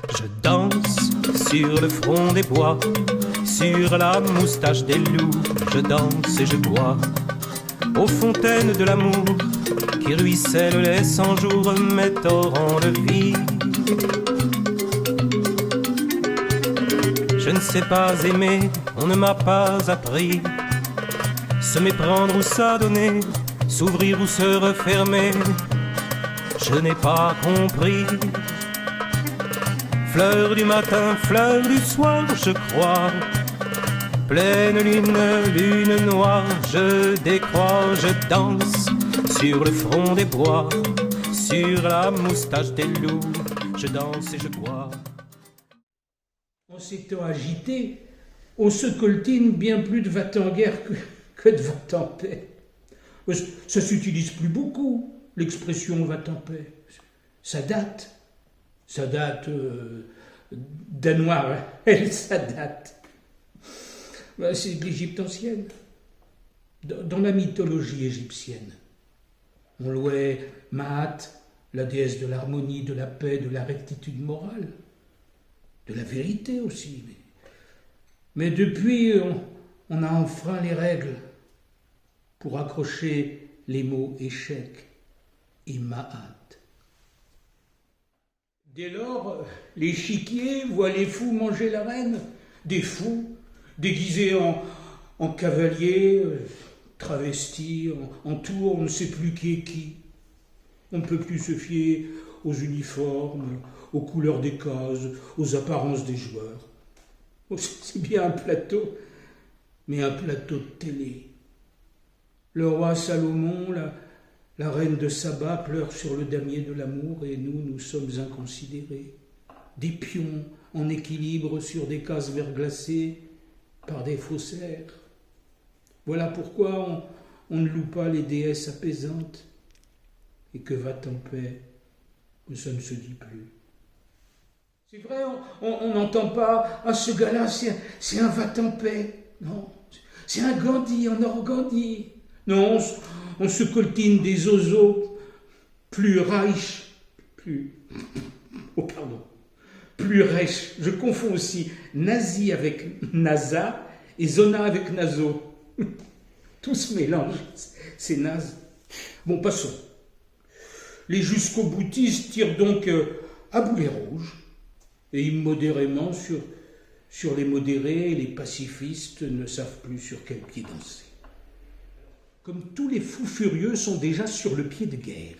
Je danse sur le front des bois, sur la moustache des loups. Je danse et je bois aux fontaines de l'amour qui ruissellent les 100 jours, mes torrents de vie. Je ne sais pas aimer, on ne m'a pas appris. Se méprendre ou s'adonner, s'ouvrir ou se refermer, je n'ai pas compris. Fleur du matin, fleur du soir, je crois. Pleine lune, lune noire, je décrois, je danse sur le front des bois, sur la moustache des loups, je danse et je bois. En ces temps agités, on se coltine bien plus de va-t-en-guerre que de va-t-en-paix. Ça s'utilise plus beaucoup, l'expression va-t-en-paix. Ça date danois, elle, ça date. C'est de l'Égypte ancienne. Dans la mythologie égyptienne, on louait Maat, la déesse de l'harmonie, de la paix, de la rectitude morale, de la vérité aussi. Mais depuis, on a enfreint les règles pour accrocher les mots échec et Maat. Dès lors, l'échiquier voit les fous manger la reine, des fous déguisés en cavaliers, travestis, en tours, on ne sait plus qui est qui. On ne peut plus se fier aux uniformes, aux couleurs des cases, aux apparences des joueurs. C'est bien un plateau, mais un plateau de télé. Le roi Salomon, la reine de Saba pleure sur le damier de l'amour et nous sommes inconsidérés. Des pions en équilibre sur des cases verglacées par des faussaires. Voilà pourquoi on ne loue pas les déesses apaisantes et que va-t-en-paix, que ça ne se dit plus. C'est vrai, on n'entend pas « Ah, ce gars-là, c'est un va-t-en-paix ». Non, c'est un Gandhi, un Organdhi. Non, on se coltine des oiseaux plus riches, plus riches. Je confonds aussi nazi avec NASA et zona avec naso. Tout se mélange, c'est naze. Bon, passons. Les jusqu'au-boutistes tirent donc à boulet rouge et immodérément sur les modérés, et les pacifistes ne savent plus sur quel pied danser. Comme tous les fous furieux sont déjà sur le pied de guerre,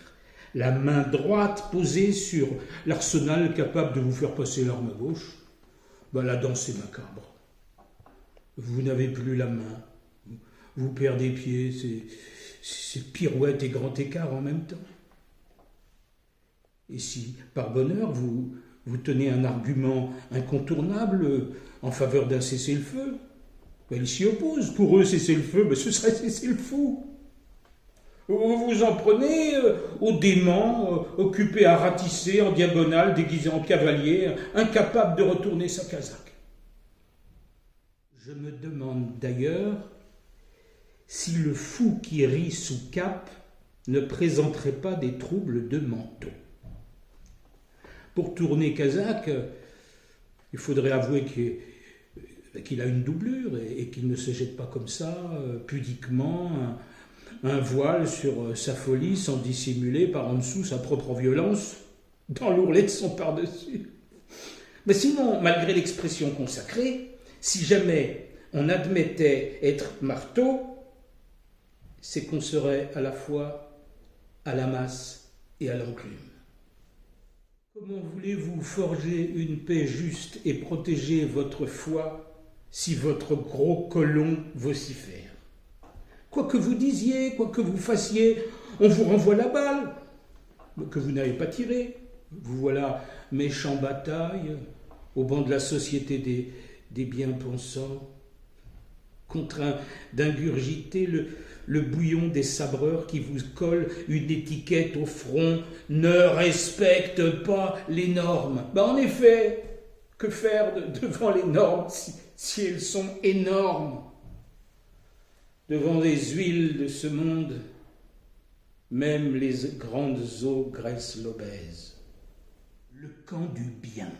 la main droite posée sur l'arsenal capable de vous faire passer l'arme à gauche, la danse est macabre. Vous n'avez plus la main, vous perdez pied, c'est pirouette et grand écart en même temps. Et si, par bonheur, vous tenez un argument incontournable en faveur d'un cessez-le-feu, ils s'y opposent. Pour eux, cessez-le-feu, ce serait cessez-le-fou. Vous vous en prenez aux déments occupés à ratisser en diagonale, déguisés en cavalier, incapable de retourner sa casaque. Je me demande d'ailleurs si le fou qui rit sous cape ne présenterait pas des troubles de menton. Pour tourner casaque, il faudrait avouer qu'il a une doublure et qu'il ne se jette pas comme ça, pudiquement, un voile sur sa folie sans dissimuler par en dessous sa propre violence dans l'ourlet de son par-dessus. Mais sinon, malgré l'expression consacrée, si jamais on admettait être marteau, c'est qu'on serait à la fois à la masse et à l'enclume. Comment voulez-vous forger une paix juste et protéger votre foi si votre gros colon vocifère? Quoi que vous disiez, quoi que vous fassiez, on vous renvoie la balle que vous n'avez pas tirée. Vous voilà méchant bataille au banc de la société des bien-pensants, contraint d'ingurgiter le bouillon des sabreurs qui vous collent une étiquette au front « Ne respecte pas les normes ». En effet, que faire devant les normes si elles sont énormes? Devant les huiles de ce monde, même les grandes eaux graissent l'obèse. Le camp du bien.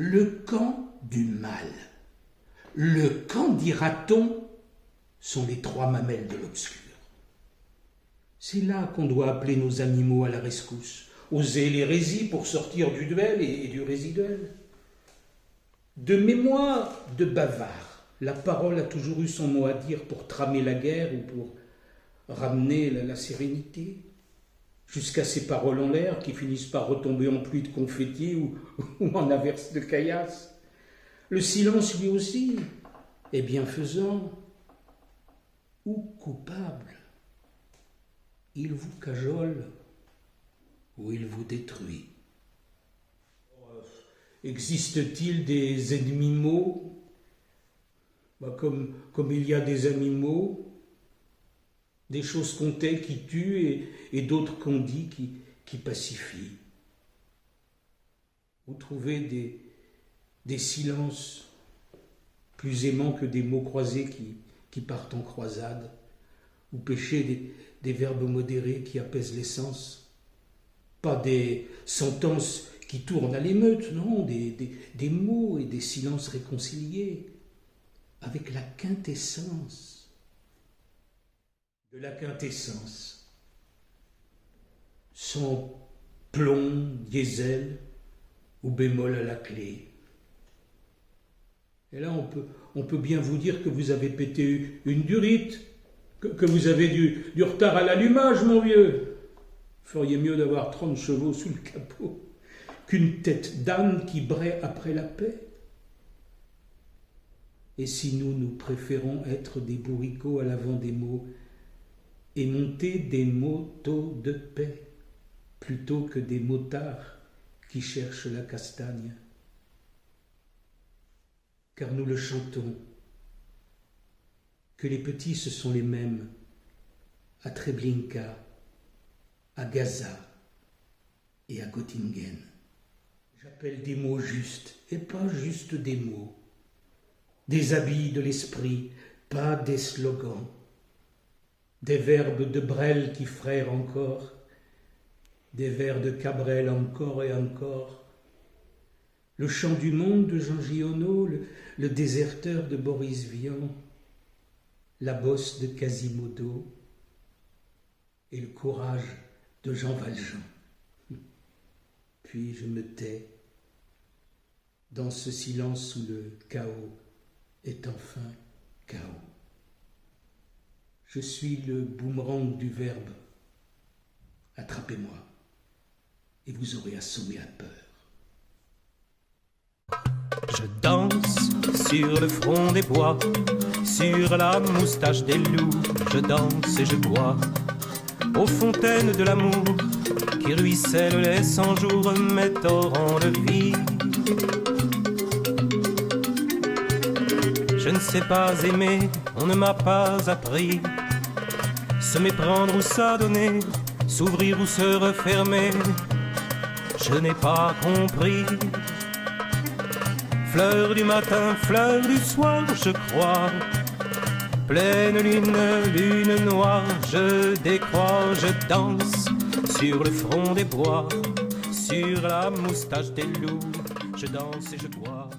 le camp du mal. Le camp, dira-t-on, sont les trois mamelles de l'obscur. C'est là qu'on doit appeler nos animaux à la rescousse, oser l'hérésie pour sortir du duel et du résiduel. De mémoire de bavard, la parole a toujours eu son mot à dire pour tramer la guerre ou pour ramener la sérénité, jusqu'à ces paroles en l'air qui finissent par retomber en pluie de confettis ou en averse de caillasse. Le silence, lui aussi, est bienfaisant ou coupable. Il vous cajole ou il vous détruit. Existe-t-il des ennemis mots comme il y a des animaux, des choses qu'on tait qui tuent et d'autres qu'on dit qui pacifient. Vous trouvez des silences plus aimants que des mots croisés qui partent en croisade, ou pêchez des verbes modérés qui apaisent les sens. Pas des sentences qui tournent à l'émeute, non, des mots et des silences réconciliés, avec la quintessence de la quintessence, sans plomb, diesel ou bémol à la clé. Et là, on peut bien vous dire que vous avez pété une durite, que vous avez du retard à l'allumage, mon vieux. Vous feriez mieux d'avoir 30 chevaux sous le capot qu'une tête d'âne qui braie après la paix. Et si nous préférons être des bourricots à l'avant des mots et monter des motos de paix plutôt que des motards qui cherchent la castagne. Car nous le chantons, que les petits ce sont les mêmes à Treblinka, à Gaza et à Göttingen. J'appelle des mots justes et pas juste des mots, des habits de l'esprit, pas des slogans, des verbes de Brel qui frèrent encore, des vers de Cabrel encore et encore, le chant du monde de Jean Giono, le déserteur de Boris Vian, la bosse de Quasimodo et le courage de Jean Valjean. Puis je me tais dans ce silence où le chaos est enfin chaos. Je suis le boomerang du verbe. Attrapez-moi et vous aurez assommé la peur. Je danse sur le front des bois, sur la moustache des loups, je danse et je bois aux fontaines de l'amour qui ruissellent les 100 jours, mes torrents de vie. Je ne sais pas aimer, on ne m'a pas appris, se méprendre ou s'adonner, s'ouvrir ou se refermer, je n'ai pas compris. Fleur du matin, fleur du soir, je crois, pleine lune, lune noire, je décrois, je danse sur le front des bois, sur la moustache des loups, je danse et je bois.